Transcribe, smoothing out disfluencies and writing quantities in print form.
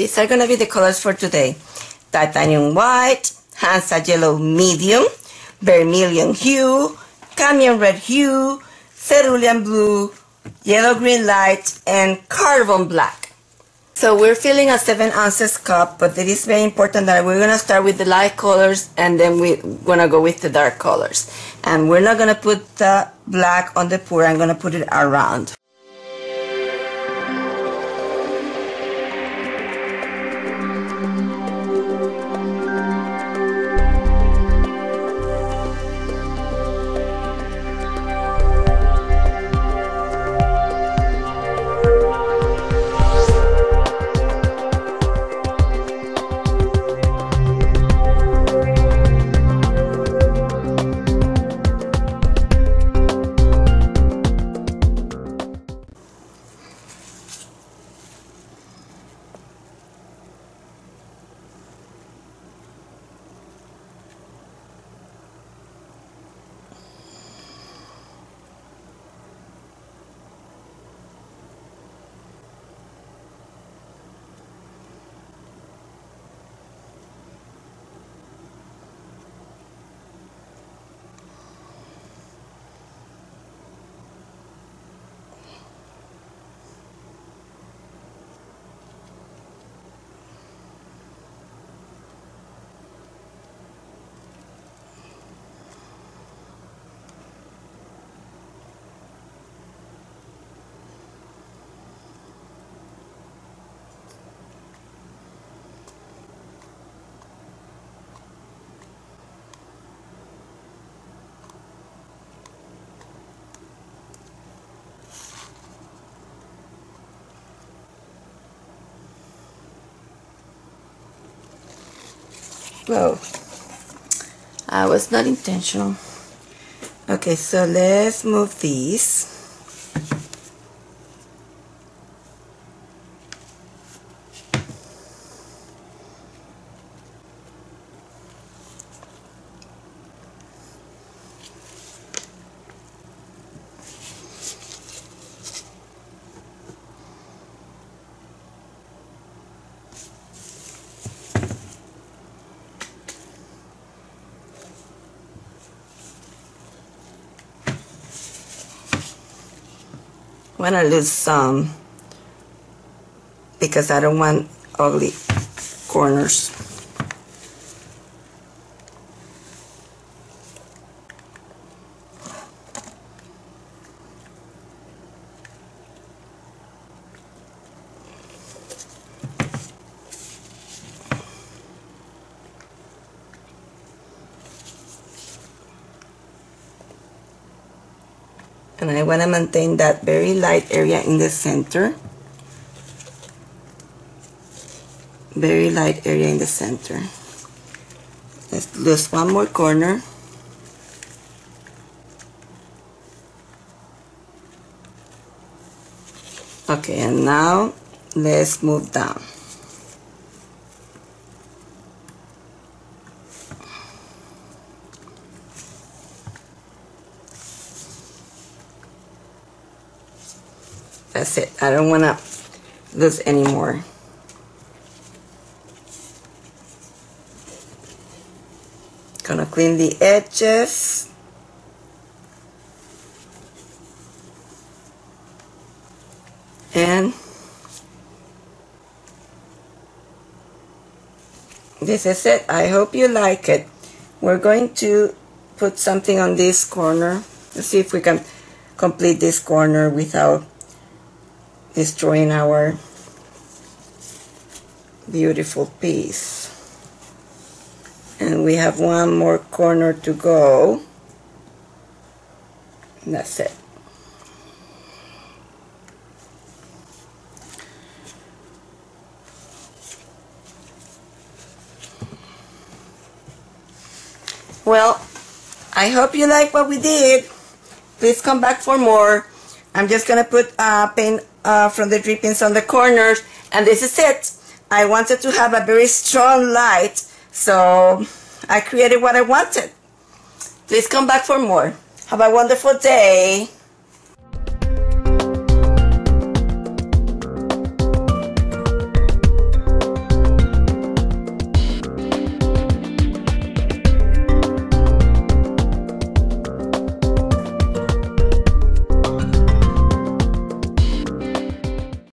these are going to be the colors for today. Titanium White, Hansa Yellow Medium, Vermillion Hue, Cadmium Red Hue, Cerulean Blue, Yellow Green Light, and Carbon Black. So we're filling a 7 ounces cup, but it is very important that we're going to start with the light colors and then we're going to go with the dark colors. And we're not going to put the black on the pour, I'm going to put it around. Whoa, I was not intentional. Okay, so let's move these. I'm gonna lose some because I don't want ugly corners. And I want to maintain that very light area in the center. Very light area in the center. Let's lose one more corner. Okay, and now let's move down. That's it. I don't want to lose any more. Gonna clean the edges. And this is it. I hope you like it. We're going to put something on this corner. Let's see if we can complete this corner without destroying our beautiful piece. And we have one more corner to go. And that's it. Well, I hope you like what we did. Please come back for more. I'm just gonna put paint from the drippings on the corners, and this is it. I wanted to have a very strong light, so I created what I wanted. Please come back for more. Have a wonderful day.